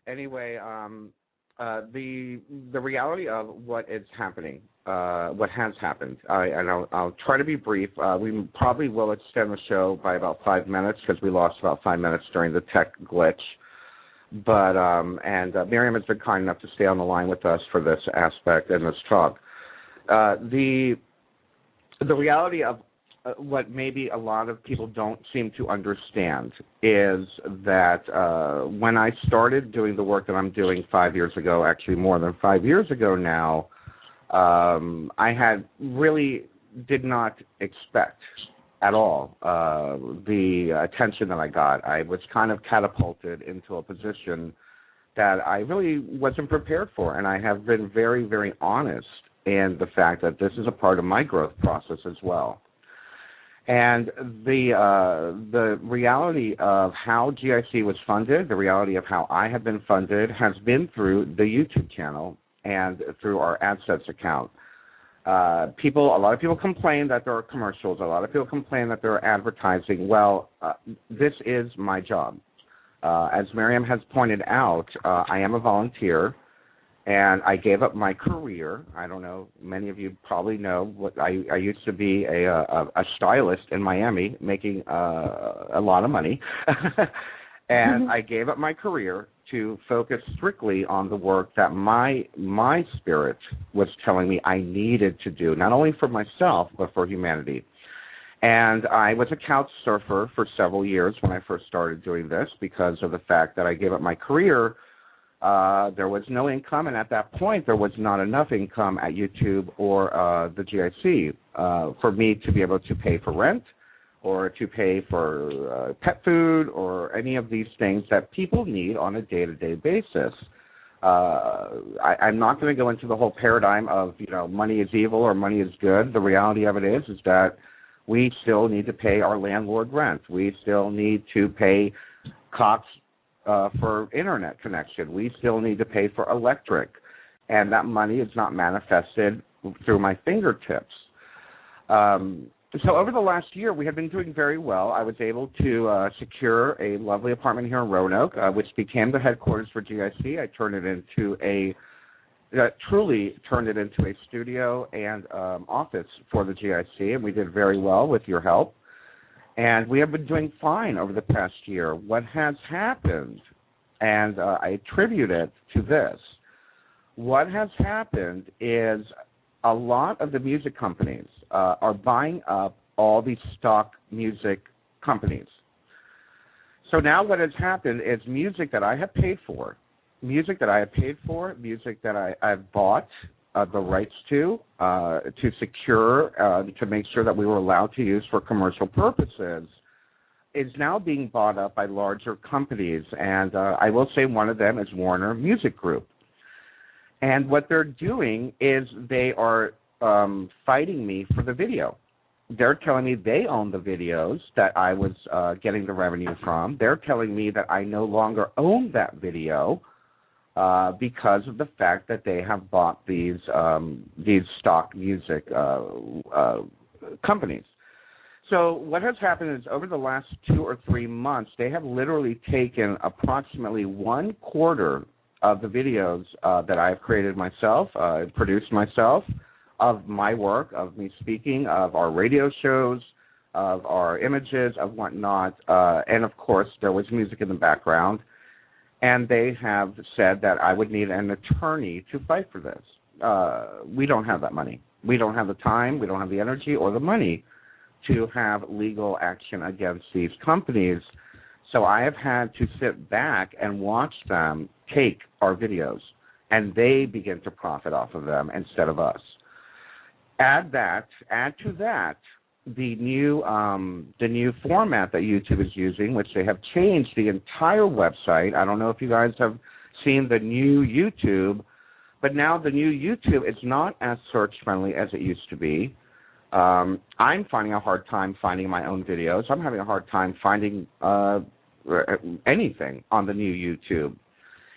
Anyway, the reality of what is happening, what has happened, and I'll try to be brief. We probably will extend the show by about 5 minutes because we lost about 5 minutes during the tech glitch. But Miriam has been kind enough to stay on the line with us for this aspect and this talk. The reality of what maybe a lot of people don't seem to understand is that when I started doing the work that I'm doing 5 years ago, actually more than 5 years ago now, I had really did not expect at all the attention that I got. I was kind of catapulted into a position that I really wasn't prepared for, and I have been very, very honest in the fact that this is a part of my growth process as well. And the reality of how GIC was funded, the reality of how I have been funded, has been through the YouTube channel and through our AdSense account. A lot of people complain that there are commercials. A lot of people complain that there are advertising. Well, this is my job. As Miriam has pointed out, I am a volunteer. And I gave up my career. I don't know, many of you probably know, I used to be a stylist in Miami making a lot of money. And I gave up my career to focus strictly on the work that my spirit was telling me I needed to do, not only for myself, but for humanity. And I was a couch surfer for several years when I first started doing this because of the fact that I gave up my career. There was no income, and at that point, there was not enough income at YouTube or the GIC for me to be able to pay for rent or to pay for pet food or any of these things that people need on a day-to-day basis. I'm not going to go into the whole paradigm of, money is evil or money is good. The reality of it is that we still need to pay our landlord rent. We still need to pay cops for internet connection. We still need to pay for electric, and that money is not manifested through my fingertips. So over the last year, we have been doing very well. I was able to secure a lovely apartment here in Roanoke, which became the headquarters for GIC. I turned it into truly turned it into a studio and office for the GIC, and we did very well with your help. And we have been doing fine over the past year. What has happened, and I attribute it to this, what has happened is a lot of the music companies are buying up all these stock music companies. So now what has happened is music that I have paid for, music that I've bought the rights to secure, to make sure that we were allowed to use for commercial purposes, is now being bought up by larger companies. And I will say one of them is Warner Music Group. And what they're doing is they are fighting me for the video. They're telling me they own the videos that I was getting the revenue from. They're telling me that I no longer own that video because of the fact that they have bought these stock music companies. So what has happened is over the last 2 or 3 months, they have literally taken approximately 1/4 of the videos that I have created myself, produced myself, of my work, of me speaking, of our radio shows, of our images, of whatnot, and of course there was music in the background. And they have said that I would need an attorney to fight for this. We don't have that money. We don't have the time, we don't have the energy or the money to have legal action against these companies. So I have had to sit back and watch them take our videos, and they begin to profit off of them instead of us. Add to that the new format that YouTube is using, which they have changed the entire website. I don't know if you guys have seen the new YouTube, but now the new YouTube is not as search friendly as it used to be. I'm finding a hard time finding my own videos. I'm having a hard time finding anything on the new YouTube.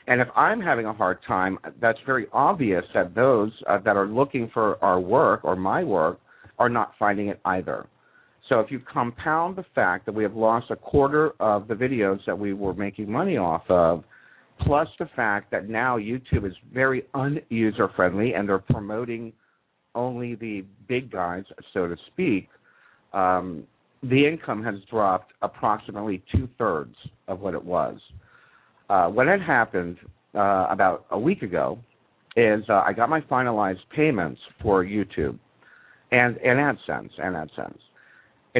And if I'm having a hard time, that's very obvious that those that are looking for our work or my work are not finding it either. So if you compound the fact that we have lost 1/4 of the videos that we were making money off of, plus the fact that now YouTube is very un-user-friendly, and they're promoting only the big guys, so to speak, the income has dropped approximately 2/3 of what it was. What had happened about a week ago is I got my finalized payments for YouTube and AdSense, and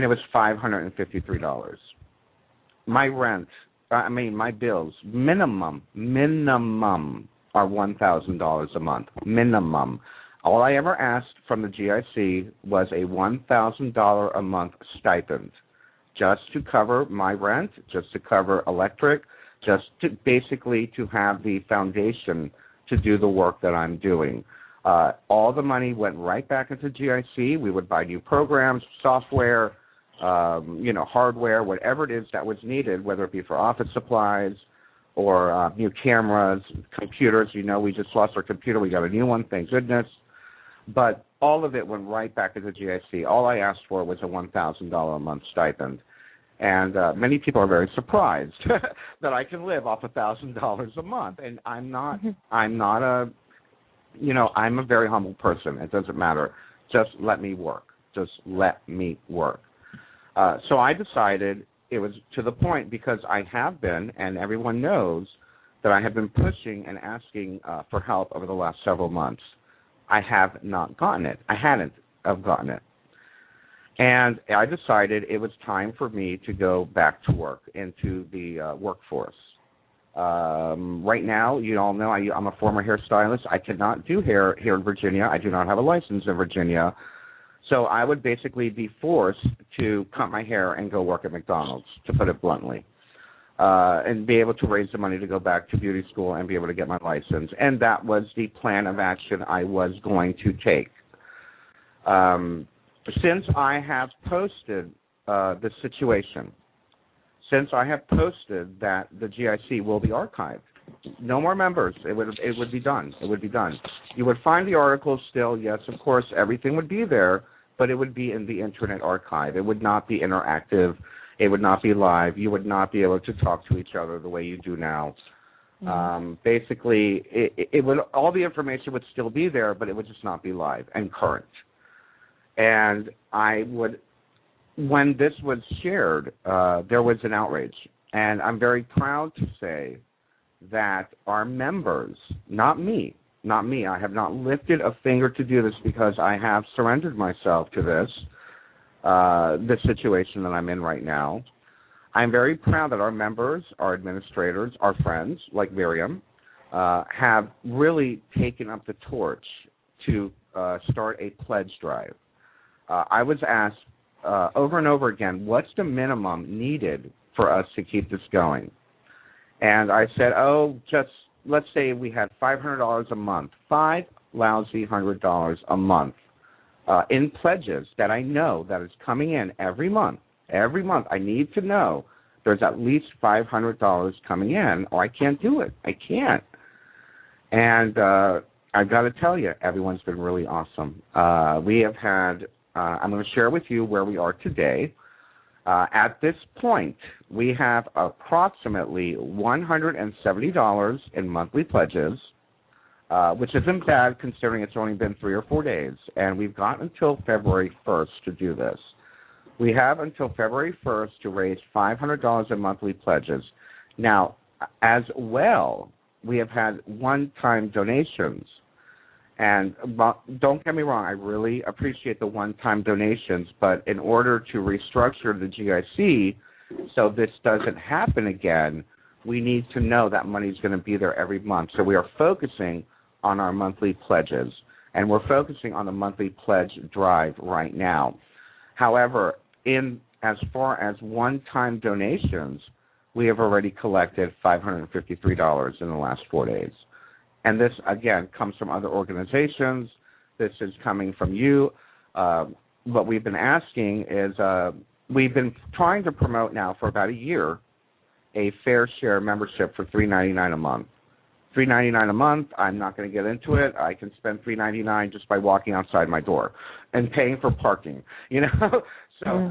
it was $553. My rent, my bills, minimum are $1,000 a month, minimum. All I ever asked from the GIC was a $1,000 a month stipend, just to cover my rent, just to cover electric, just to basically to have the foundation to do the work that I'm doing. All the money went right back into GIC. We would buy new programs, software, hardware, whatever it is that was needed, whether it be for office supplies or new cameras, computers. We just lost our computer. We got a new one, thank goodness. But all of it went right back into GIC. All I asked for was a $1,000 a month stipend. And many people are very surprised that I can live off $1,000 a month. And I'm a very humble person. It doesn't matter. Just let me work. Just let me work. So I decided it was to the point, because I have been, and everyone knows, that I have been pushing and asking for help over the last several months. I have not gotten it. I hadn't gotten it. And I decided it was time for me to go back to work, into the workforce. Right now, you all know I'm a former hairstylist. I cannot do hair here in Virginia. I do not have a license in Virginia. So I would basically be forced to cut my hair and go work at McDonald's, to put it bluntly, and be able to raise the money to go back to beauty school and be able to get my license. And that was the plan of action I was going to take. Since I have posted the situation, since I have posted that the GIC will be archived, no more members. It would be done. It would be done. You would find the articles still. Yes, of course, everything would be there, but it would be in the Internet Archive. It would not be interactive. It would not be live. You would not be able to talk to each other the way you do now. Basically, it would, all the information would still be there, but it would just not be live and current. And when this was shared, there was an outrage. And I'm very proud to say that our members, not me, I have not lifted a finger to do this, because I have surrendered myself to this situation that I'm in right now. I'm very proud that our members, our administrators, our friends, like Miriam, have really taken up the torch to start a pledge drive. I was asked over and over again, what's the minimum needed for us to keep this going? And I said, just let's say we had $500 a month, $5 lousy $100 a month in pledges that I know that is coming in every month. Every month I need to know there's at least $500 coming in, or I can't do it. I can't. And I've got to tell you, everyone's been really awesome. We have had, I'm going to share with you where we are today. At this point, we have approximately $170 in monthly pledges, which isn't bad considering it's only been 3 or 4 days, and we've got until February 1st to do this. We have until February 1st to raise $500 in monthly pledges. Now, as well, we have had one-time donations. And don't get me wrong, I really appreciate the one-time donations, but in order to restructure the GIC so this doesn't happen again, we need to know that money is going to be there every month. So we are focusing on our monthly pledges, and we're focusing on the monthly pledge drive right now. However, as far as one-time donations, we have already collected $553 in the last 4 days. And this, again, comes from other organizations. This is coming from you. What we've been asking is we've been trying to promote now for about a year a fair share membership for $3.99 a month. $3.99 a month, I'm not going to get into it. I can spend $3.99 just by walking outside my door and paying for parking, So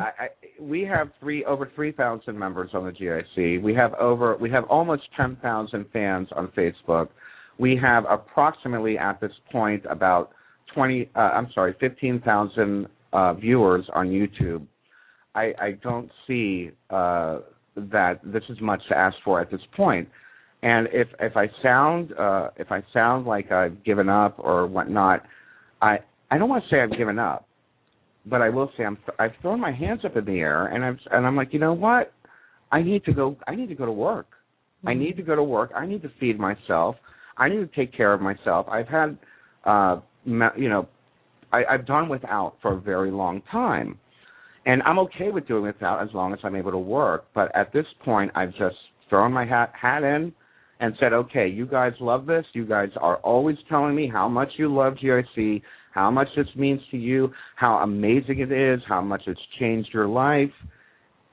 we have over 3,000 members on the GIC. We have almost 10,000 fans on Facebook. We have approximately at this point about 15,000 viewers on YouTube. I don't see that this is much to ask for at this point. And if I sound like I've given up or whatnot, I don't want to say I've given up, but I will say I've thrown my hands up in the air, and I'm like, you know what? I need to go to work. Mm-hmm. I need to go to work. I need to feed myself. I need to take care of myself. I've had, I've done without for a very long time, and I'm okay with doing without as long as I'm able to work. But at this point, I've just thrown my hat in and said, okay, you guys love this. You guys are always telling me how much you love GIC, how much this means to you, how amazing it is, how much it's changed your life.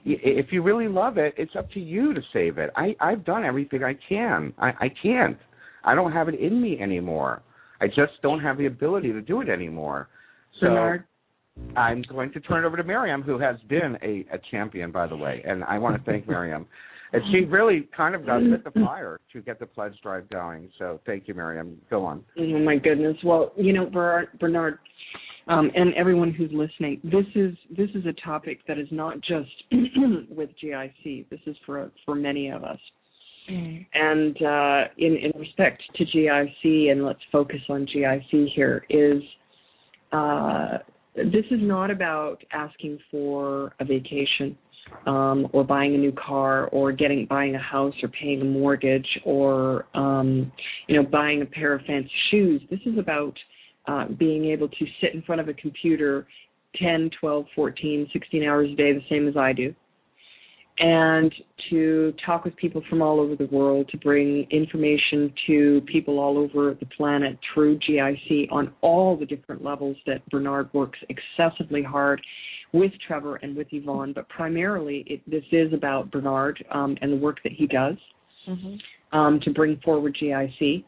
If you really love it, it's up to you to save it. I've done everything I can. I can't. I don't have it in me anymore. I just don't have the ability to do it anymore. So Bernard, I'm going to turn it over to Miriam, who has been a champion, by the way, and I want to thank Miriam. And she really kind of got lit the fire to get the pledge drive going. So thank you, Miriam. Go on. Oh, my goodness. Well, Bernard, and everyone who's listening, this is a topic that is not just with GIC. This is for many of us. And in respect to GIC, and let's focus on GIC here, is this is not about asking for a vacation or buying a new car or buying a house or paying a mortgage or, buying a pair of fancy shoes. This is about being able to sit in front of a computer 10, 12, 14, 16 hours a day, the same as I do, and to talk with people from all over the world, to bring information to people all over the planet through GIC on all the different levels that Bernard works excessively hard with Trevor and with Yvonne, but primarily this is about Bernard and the work that he does to bring forward GIC.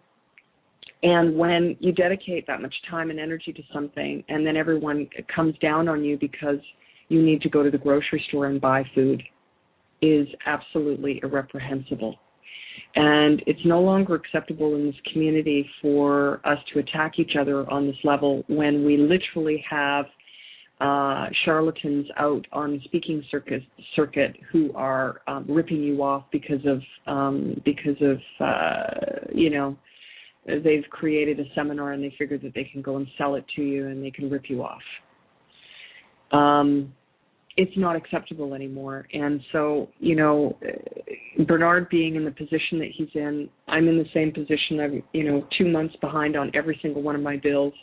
And when you dedicate that much time and energy to something and then everyone comes down on you because you need to go to the grocery store and buy food, is absolutely irreprehensible. And it's no longer acceptable in this community for us to attack each other on this level when we literally have charlatans out on the speaking circuit who are ripping you off because of they've created a seminar and they figure that they can go and sell it to you and they can rip you off. It's not acceptable anymore. And so, Bernard being in the position that he's in, I'm in the same position. I'm, 2 months behind on every single one of my bills.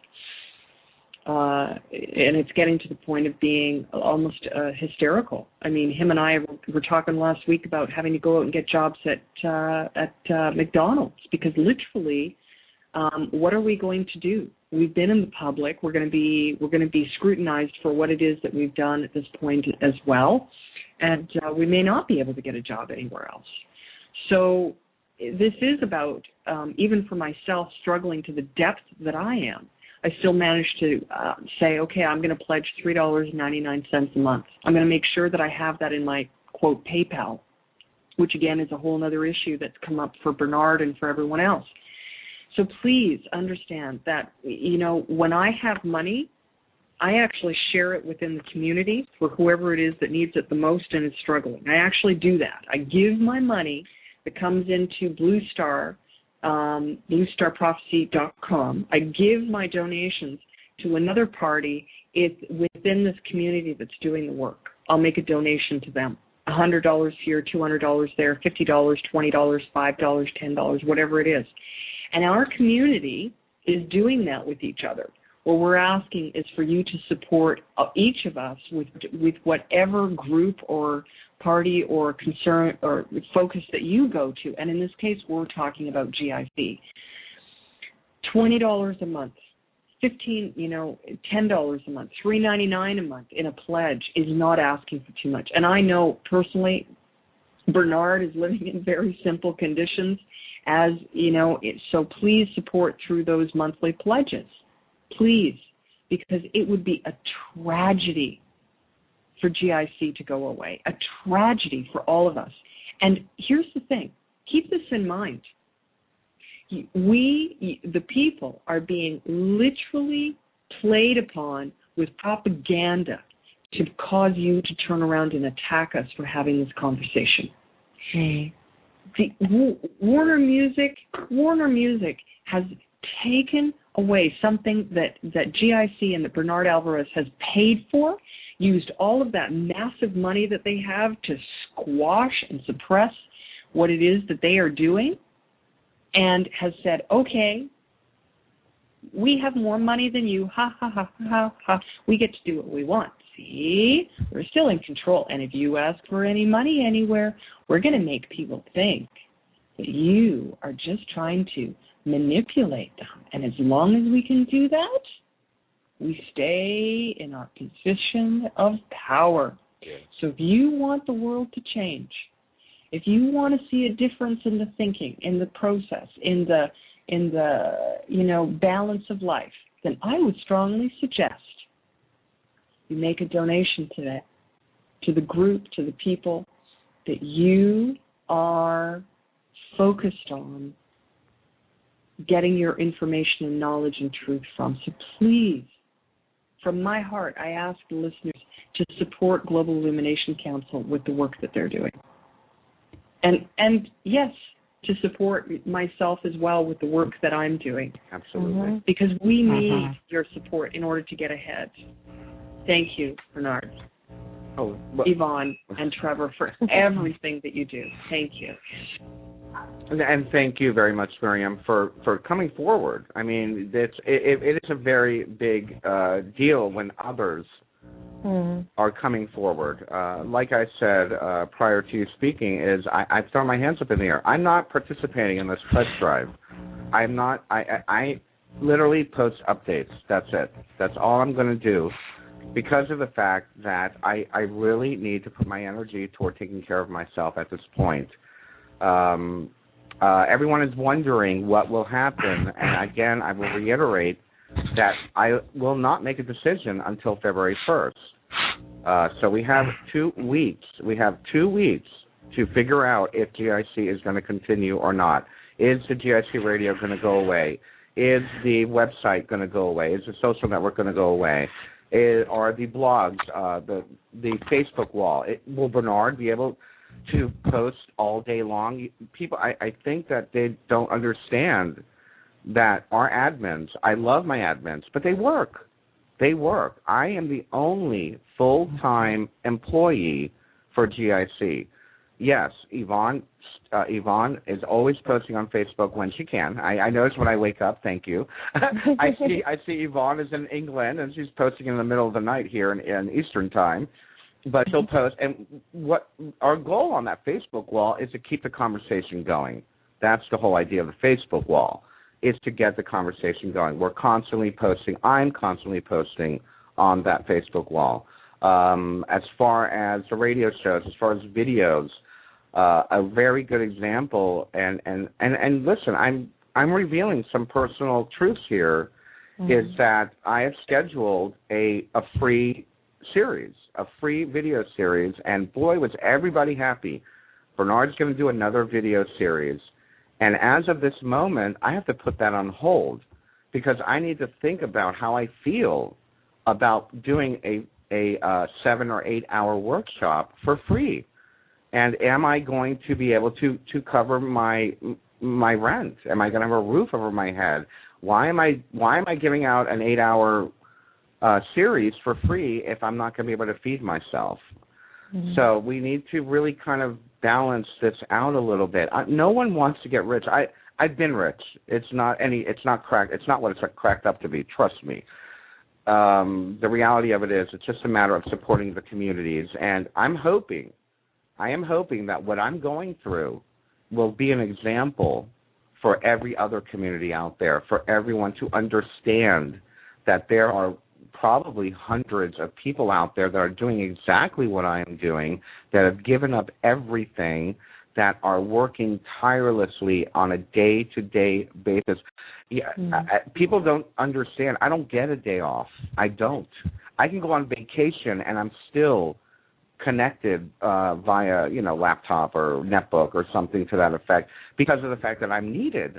And it's getting to the point of being almost hysterical. I mean, him and I were talking last week about having to go out and get jobs at McDonald's because literally, what are we going to do? We've been in the public. We're going to be scrutinized for what it is that we've done at this point as well, and we may not be able to get a job anywhere else. So this is about even for myself struggling to the depth that I am. I still managed to say, okay, I'm going to pledge $3.99 a month. I'm going to make sure that I have that in my, quote, PayPal, which, again, is a whole other issue that's come up for Bernard and for everyone else. So please understand that, when I have money, I actually share it within the community for whoever it is that needs it the most and is struggling. I actually do that. I give my money that comes into Blue Star, bluestarprophecy.com. I give my donations to another party within this community that's doing the work. I'll make a donation to them. $100 here, $200 there, $50, $20, $5, $10, whatever it is. And our community is doing that with each other. What we're asking is for you to support each of us with whatever group or party or concern or focus that you go to. And in this case, we're talking about GIC. $20 a month, $10 a month, $3.99 a month in a pledge is not asking for too much. And I know personally, Bernard is living in very simple conditions. So please support through those monthly pledges, please, because it would be a tragedy for GIC to go away, a tragedy for all of us. And here's the thing, keep this in mind. We, the people, are being literally played upon with propaganda to cause you to turn around and attack us for having this conversation. Warner Music has taken away something that GIC and that Bernard Alvarez has paid for, used all of that massive money that they have to squash and suppress what it is that they are doing, and has said, okay, we have more money than you, ha, ha, ha, ha, ha. We get to do what we want. See, we're still in control. And if you ask for any money anywhere, we're going to make people think that you are just trying to manipulate them. And as long as we can do that, we stay in our position of power. So if you want the world to change, if you want to see a difference in the thinking, in the process, in the balance of life, then I would strongly suggest you make a donation today to the group, to the people that you are focused on getting your information and knowledge and truth from. So please, from my heart, I ask the listeners to support Global Illumination Council with the work that they're doing. And yes, to support myself as well with the work that I'm doing. Absolutely. Because we need your support in order to get ahead. Thank you, Bernard, Yvonne, and Trevor for everything that you do. Thank you. And thank you very much, Miriam, for coming forward. I mean, it is a very big deal when others are coming forward. Like I said prior to you speaking, I've thrown my hands up in the air. I'm not participating in this pledge drive. I'm not. I literally post updates. That's it. That's all I'm going to do, because of the fact that I really need to put my energy toward taking care of myself at this point. Everyone is wondering what will happen, and again, I will reiterate that I will not make a decision until February 1st. So we have 2 weeks. We have 2 weeks to figure out if GIC is going to continue or not. Is the GIC radio going to go away? Is the website going to go away? Is the social network going to go away? Are the blogs, the Facebook wall? Will Bernard be able to post all day long? People, I think that they don't understand that our admins, I love my admins, but they work. They work. I am the only full-time employee for GIC. Yes, Yvonne is always posting on Facebook when she can. I notice when I wake up. Thank you. I see Yvonne is in England, and she's posting in the middle of the night here in Eastern Time. But she'll post. And what our goal on that Facebook wall is to keep the conversation going. That's the whole idea of the Facebook wall, is to get the conversation going. We're constantly posting. I'm constantly posting on that Facebook wall. As far as the radio shows, as far as videos, a very good example. And listen, I'm revealing some personal truths here. Is that I have scheduled a free series, a free video series, and boy, was everybody happy. Bernard's going to do another video series. And as of this moment, I have to put that on hold because I need to think about how I feel about doing a 7 or 8 hour workshop for free. And am I going to be able to cover my rent? Am I going to have a roof over my head? Why am I giving out an 8 hour series for free if I'm not going to be able to feed myself? So we need to really kind of balance this out a little bit. No one wants to get rich. I've been rich. It's not cracked. It's not what it's cracked up to be. Trust me. The reality of it is, it's just a matter of supporting the communities. And I am hoping that what I'm going through will be an example for every other community out there, for everyone to understand that there are probably hundreds of people out there that are doing exactly what I am doing, that have given up everything, that are working tirelessly on a day-to-day basis. People don't understand. I don't get a day off. I don't. I can go on vacation, and I'm still connected via, laptop or netbook or something to that effect because of the fact that I'm needed.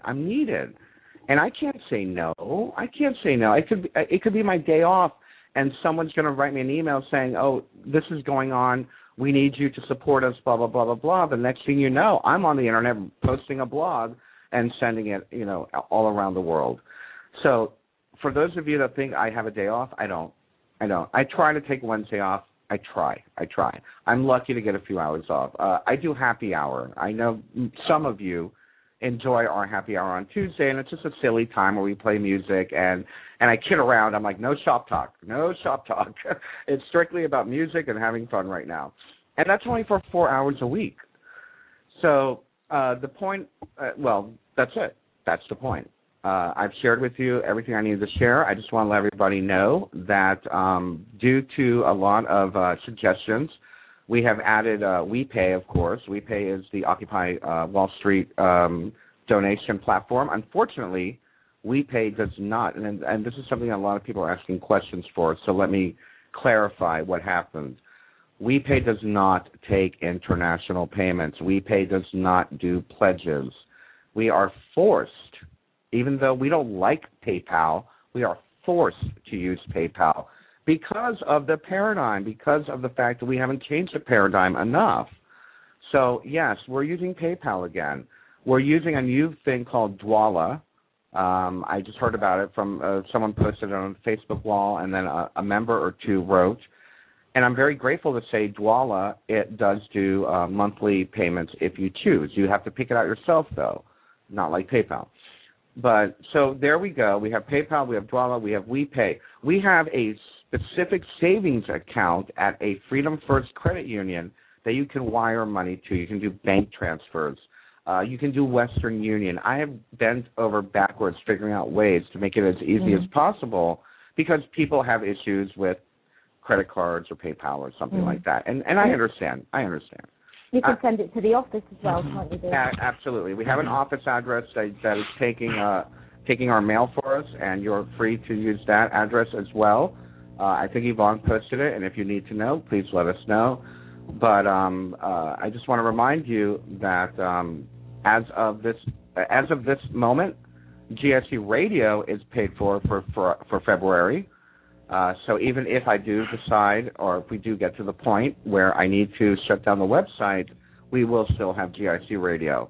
And I can't say no. It could be my day off, and someone's going to write me an email saying, oh, this is going on. We need you to support us, blah, blah, blah, blah, blah. The next thing you know, I'm on the internet posting a blog and sending it, all around the world. So for those of you that think I have a day off, I don't. I try to take Wednesday off. I try. I'm lucky to get a few hours off. I do happy hour. I know some of you enjoy our happy hour on Tuesday, and it's just a silly time where we play music and I kid around. I'm like, no shop talk. It's strictly about music and having fun right now. And that's only for 4 hours a week. So the point, that's it. That's the point. I've shared with you everything I needed to share. I just want to let everybody know that due to a lot of suggestions, we have added WePay, of course. WePay is the Occupy Wall Street donation platform. Unfortunately, WePay does not, and this is something a lot of people are asking questions for, so let me clarify what happened. WePay does not take international payments. WePay does not do pledges. We are forced, even though we don't like PayPal, we are forced to use PayPal because of the paradigm, because of the fact that we haven't changed the paradigm enough. So, yes, we're using PayPal again. We're using a new thing called Dwala. I just heard about it from someone posted it on a Facebook wall, and then a member or two wrote. And I'm very grateful to say Dwala, it does do monthly payments if you choose. You have to pick it out yourself, though, not like PayPal. But so there we go. We have PayPal, we have Dwala, we have WePay. We have a specific savings account at a Freedom First credit union that you can wire money to. You can do bank transfers. You can do Western Union. I have bent over backwards figuring out ways to make it as easy as possible because people have issues with credit cards or PayPal or something like that. And I understand. You can send it to the office as well, can't you? Absolutely. We have an office address that is taking our mail for us, and you're free to use that address as well. I think Yvonne posted it, and if you need to know, please let us know. But I just want to remind you that as of this moment, GIC Radio is paid for February. So even if I do decide, or if we do get to the point where I need to shut down the website, we will still have GIC Radio.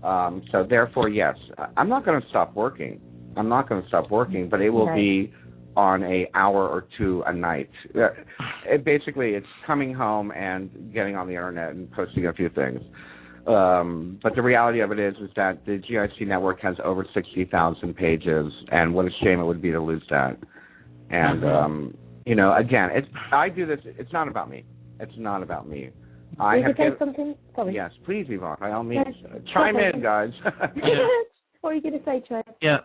So therefore, yes, I'm not going to stop working. But it will be on an hour or two a night. It's coming home and getting on the internet and posting a few things. But the reality of it is that the GIC network has over 60,000 pages, and what a shame it would be to lose that. And, again, I do this. It's not about me. Can you say something? Sorry. Yes, please, Yvonne. By all means, chime in, guys. What are you going to say, Trevor? Yeah.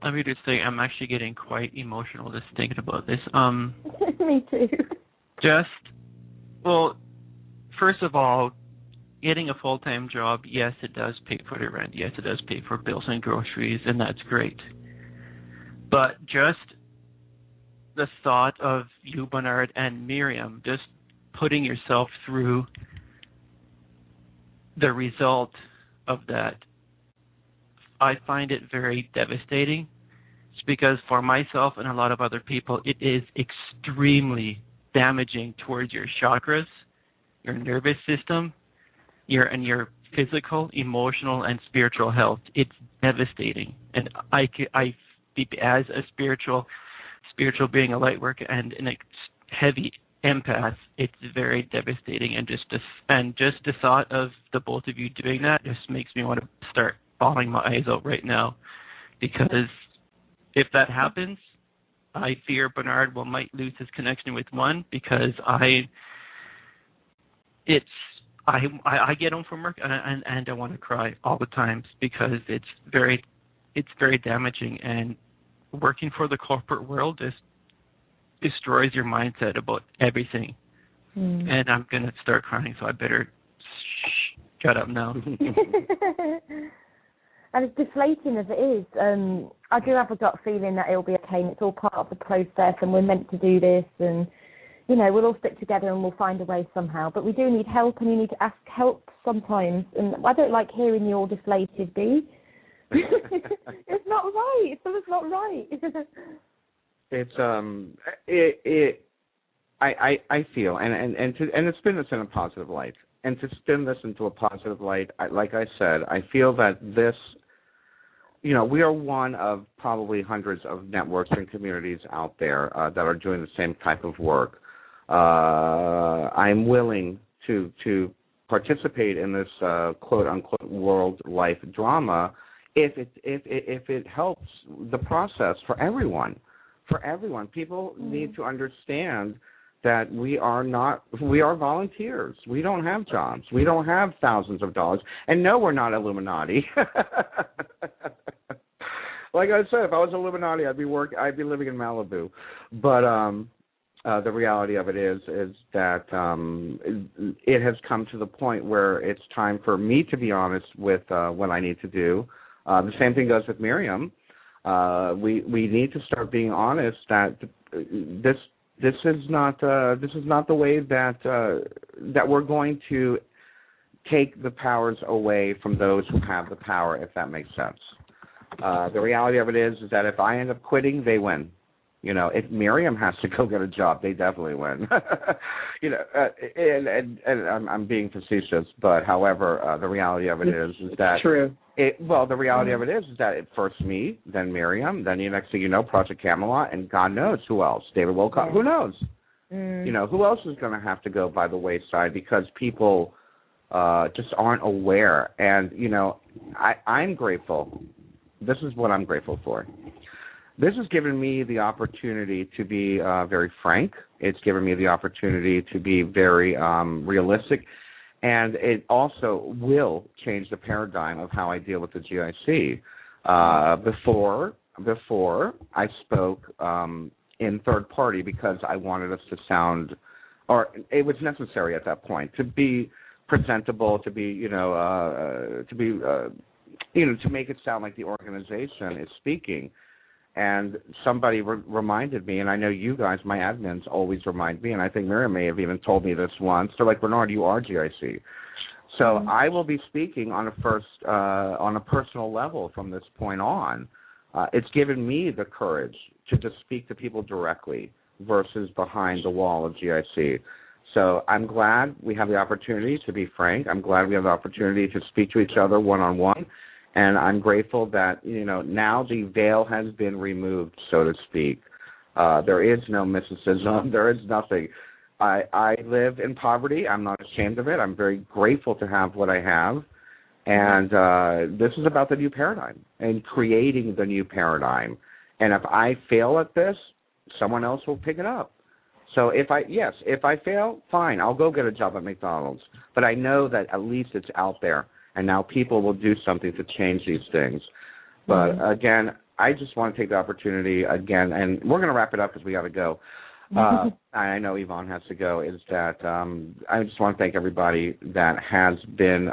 Let me just say, I'm actually getting quite emotional just thinking about this. Me too. First of all, getting a full-time job, yes, it does pay for the rent. Yes, it does pay for bills and groceries, and that's great. But just the thought of you, Bernard, and Miriam, just putting yourself through the result of that, I find it very devastating. It's because for myself and a lot of other people, it is extremely damaging towards your chakras, your nervous system, your physical, emotional, and spiritual health. It's devastating. And I as a spiritual being, a light worker, and a heavy empath, it's very devastating. And just the thought of the both of you doing that just makes me want to start bawling my eyes out right now, because if that happens, I fear Bernard might lose his connection with one, because I get home from work and I want to cry all the time, because it's very damaging, and working for the corporate world just destroys your mindset about everything. And I'm going to start crying, so I better shut up now. And as deflating as it is, I do have a gut feeling that it'll be okay, and it's all part of the process, and we're meant to do this, and we'll all stick together and we'll find a way somehow. But we do need help, and you need to ask help sometimes. And I don't like hearing you're deflated, Bea. It's not right. Something's not right. It's I feel and to spin this in a positive light, and to spin this into a positive light, like I said, I feel that this, we are one of probably hundreds of networks and communities out there that are doing the same type of work. I'm willing to participate in this quote unquote world life drama if it helps the process for everyone. For everyone, people need to understand that we are volunteers. We don't have jobs. We don't have thousands of dollars. And no, we're not Illuminati. Like I said, if I was Illuminati, I'd be living in Malibu. But the reality of it is that it has come to the point where it's time for me to be honest with what I need to do. The same thing goes with Miriam. We need to start being honest that this is not the way that we're going to take the powers away from those who have the power, if that makes sense. The reality of it is that if I end up quitting, they win. If Miriam has to go get a job, they definitely win. And I'm being facetious, but however, the reality of it is that true. The reality of it is that it first me, then Miriam, then the next thing you know, Project Camelot, and God knows who else. David Wilcox, who knows? Who else is going to have to go by the wayside because people just aren't aware. And, I'm grateful. This is what I'm grateful for. This has given me the opportunity to be very frank. It's given me the opportunity to be very realistic. And it also will change the paradigm of how I deal with the GIC. Before I spoke in third party because I wanted us to sound, or it was necessary at that point to be presentable, to make it sound like the organization is speaking. And somebody reminded me, and I know you guys, my admins, always remind me, and I think Miriam may have even told me this once. They're like, Bernard, you are GIC. So I will be speaking on a personal level from this point on. It's given me the courage to just speak to people directly versus behind the wall of GIC. So I'm glad we have the opportunity to be frank. I'm glad we have the opportunity to speak to each other one-on-one. And I'm grateful that, now the veil has been removed, so to speak. There is no mysticism. There is nothing. I live in poverty. I'm not ashamed of it. I'm very grateful to have what I have. And this is about the new paradigm and creating the new paradigm. And if I fail at this, someone else will pick it up. So if I fail, fine, I'll go get a job at McDonald's. But I know that at least it's out there. And now people will do something to change these things. But, again, I just want to take the opportunity again, and we're going to wrap it up because we got to go. I know Yvonne has to go, is that I just want to thank everybody that has been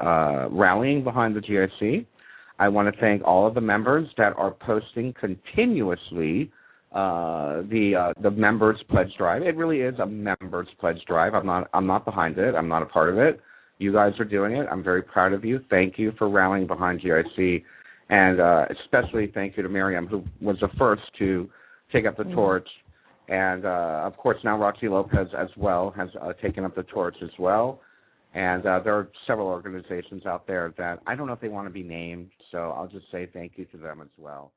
rallying behind the GIC. I want to thank all of the members that are posting continuously the Members Pledge Drive. It really is a Members Pledge Drive. I'm not behind it. I'm not a part of it. You guys are doing it. I'm very proud of you. Thank you for rallying behind GIC. And especially thank you to Miriam, who was the first to take up the torch. And, of course, now Roxy Lopez as well has taken up the torch as well. And there are several organizations out there that I don't know if they want to be named, so I'll just say thank you to them as well.